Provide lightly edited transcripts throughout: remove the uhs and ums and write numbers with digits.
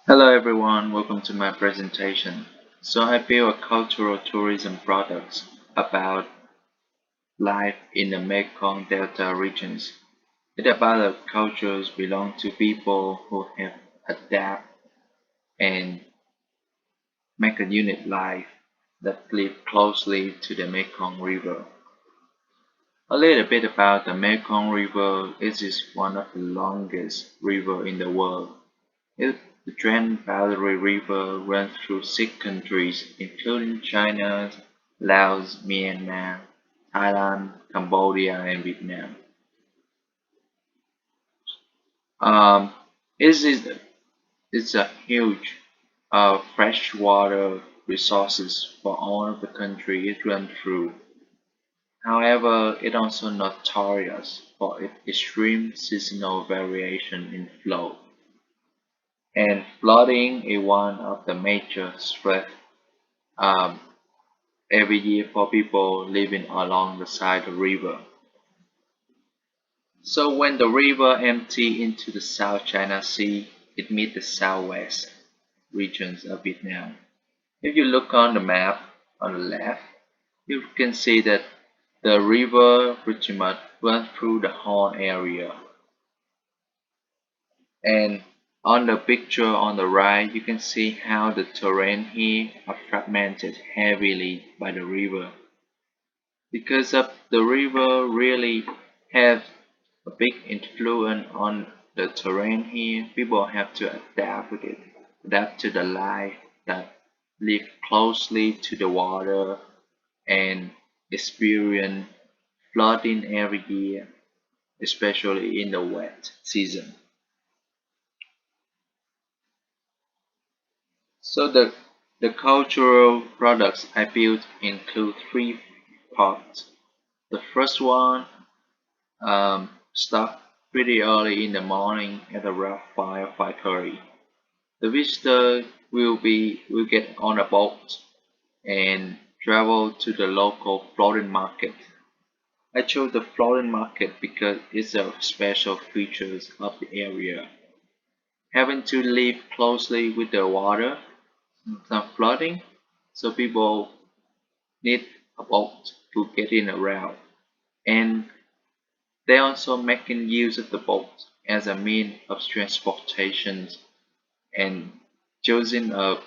Hello everyone, welcome to my presentation. So I build a cultural tourism products about life in the Mekong Delta regions. It's about the cultures belong to people who have adapt and make a unit life that live closely to the Mekong River. A little bit about the Mekong River. It is one of the longest river in the world. The Trans-Boundary River runs through six countries, including China, Laos, Myanmar, Thailand, Cambodia, and Vietnam. Um, it's a huge freshwater resources for all of the country it runs through. However, it also notorious for its extreme seasonal variation in flow, and flooding is one of the major threats um, every year for people living along the side of the river. So when the river empties into the South China Sea, it meets the southwest regions of Vietnam. If you look on the map on the left, you can see that the river pretty much runs through the whole area. And on the picture on the right, you can see how the terrain here are fragmented heavily by the river. Because of the river really has a big influence on the terrain here. People have to adapt with it, adapt to the life that live closely to the water and experience flooding every year, especially in the wet season. So the cultural products I built include three parts. The first one start pretty early in the morning at around 5 or 5:30. The visitor will get on a boat and travel to the local floating market. I chose the floating market because it's a special features of the area. Having to live closely with the water, some flooding, so people need a boat to get in around. And they also making use of the boat as a means of transportation and choosing a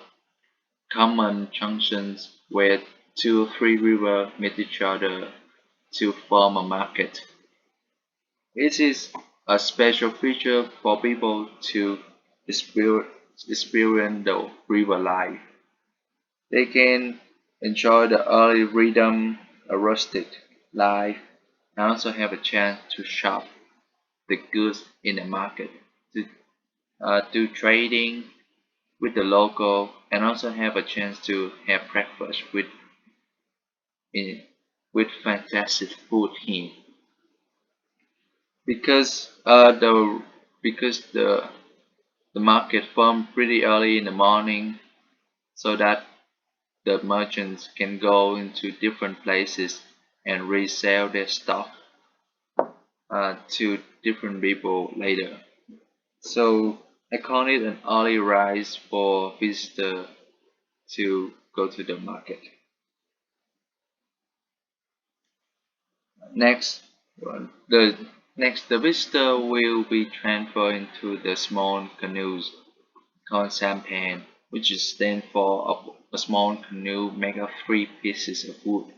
common junctions where two or three rivers meet each other to form a market. It is a special feature for people to experience, experience the river life. They can enjoy the early rhythm, a rustic life, and also have a chance to shop the goods in the market, to do trading with the local, and also have a chance to have breakfast in, with fantastic food here. Because the market formed pretty early in the morning, so that the merchants can go into different places and resell their stock to different people later. So I call it an early rise for visitor to go to the market. Next, the visitor will be transferred into the small canoes called sampan, which is stand for a small canoe made of three pieces of wood.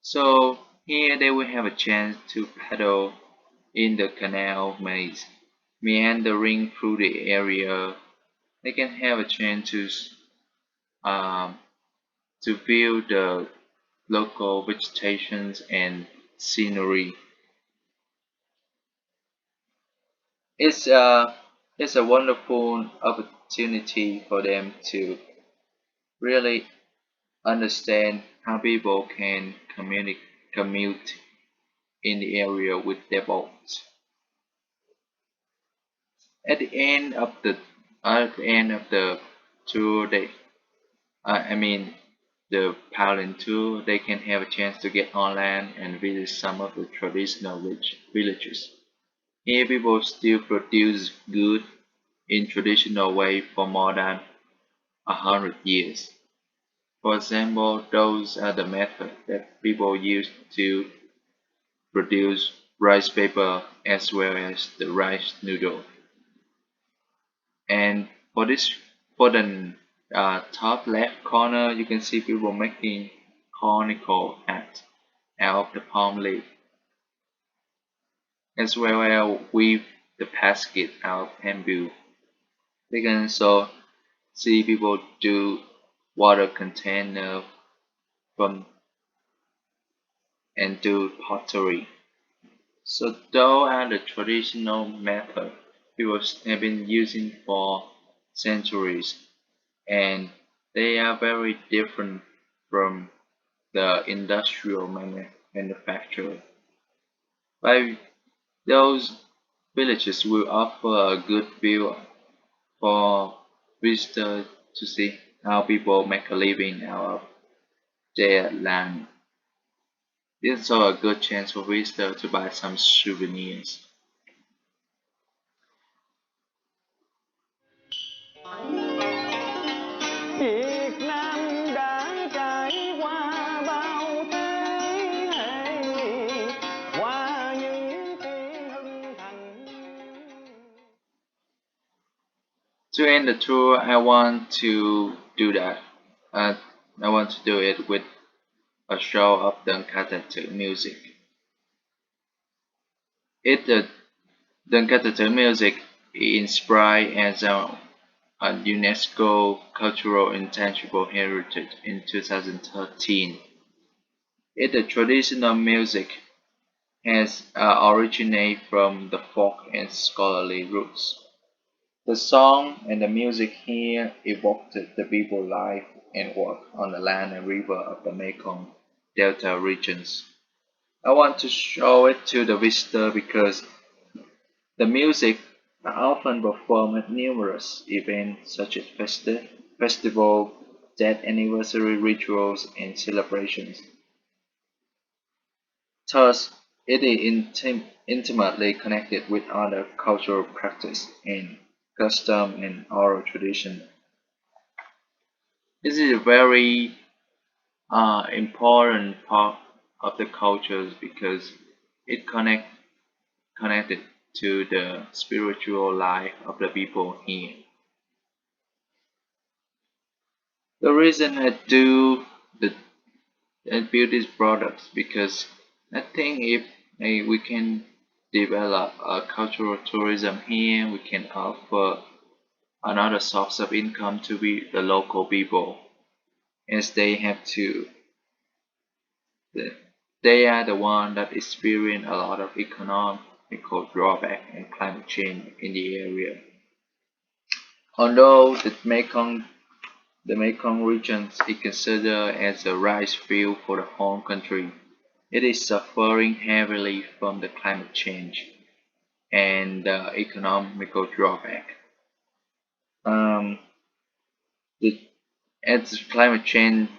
So here they will have a chance to paddle in the canal maze, meandering through the area. They can have a chance um, to view the local vegetations and scenery. It's a it's a wonderful opportunity for them to really understand how people can commute in the area with their boats. At the end of the tour, I mean the Paolin tour, they can have a chance to get on land and visit some of the traditional villages. Here, people still produce good in traditional way for more than 100 years. For example, those are the methods that people use to produce rice paper as well as the rice noodle. And for the top left corner, you can see people making conical hats out of the palm leaf, as well as weave the basket out of bamboo. They can also see people do water container from and do pottery. So those are the traditional method people have been using for centuries, and they are very different from the industrial manufacture. But those villages will offer a good view for visitors to see how people make a living out of their land. It's also a good chance for visitors to buy some souvenirs. Việt Nam đã trải qua bao thế hệ qua những khi hưng thành. To end the tour, I want to do that. Uh, I want to do it with a show of the music. The Dunkatato music inspired as a UNESCO Cultural Intangible Heritage in 2013. The traditional music has originated from the folk and scholarly roots. The song and the music here evoked the people life and work on the land and river of the Mekong Delta regions. I want to show it to the visitor because the music are often performed at numerous events such as festival, death anniversary rituals, and celebrations. Thus, it is intimately connected with other cultural practice and custom and oral tradition. This is a very important part of the cultures because it connected to the spiritual life of the people here. The reason I build these products because I think if we can develop a cultural tourism here, we can offer another source of income to be the local people, as they are the one that experience a lot of economical drawback and climate change in the area. Although the Mekong region is considered as a rice field for the whole country, it is suffering heavily from the climate change and the economical drawback. Um, the, as climate change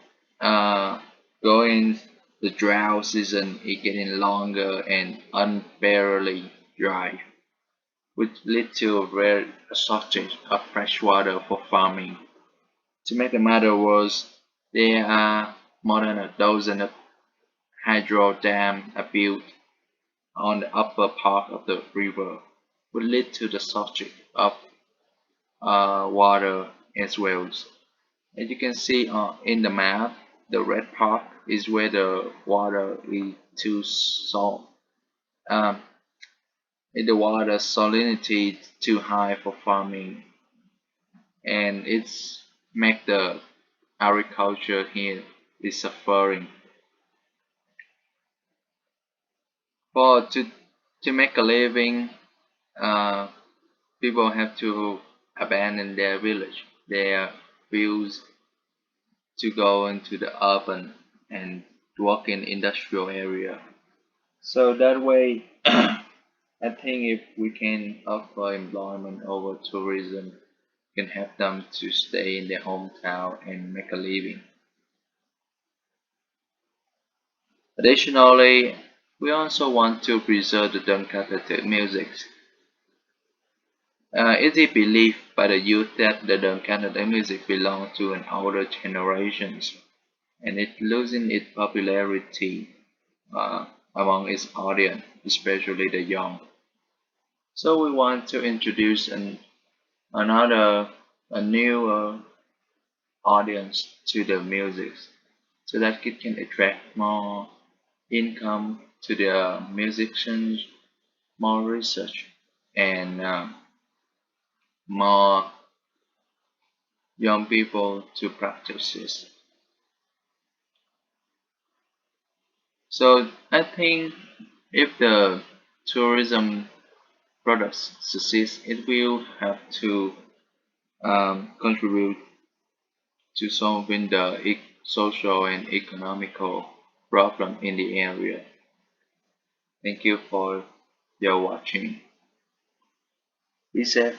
going, the drought season is getting longer and unbearably dry, which lead to a shortage of fresh water for farming. To make the matter worse, there are more than a dozen of hydro dams are built on the upper part of the river, which lead to the shortage of water as well. As you can see in the map, the red part is where the water is too salt. Um, the water salinity too high for farming, and it's make the agriculture here is suffering. For to make a living, uh, people have to abandon their village, their fields, to go into the urban and work in industrial area. So that way, I think if we can offer employment over tourism, we can help them to stay in their hometown and make a living. Additionally, we also want to preserve the Dunkatatek music. It is believed by the youth that the Canada music belongs to an older generations, and it losing its popularity among its audience, especially the young. So we want to introduce another, a newer audience to the music, so that it can attract more income to the musicians, more research, and more young people to practice this. So I think if the tourism products succeed, it will have to contribute to solving the social and economical problem in the area. Thank you for your watching. Be safe.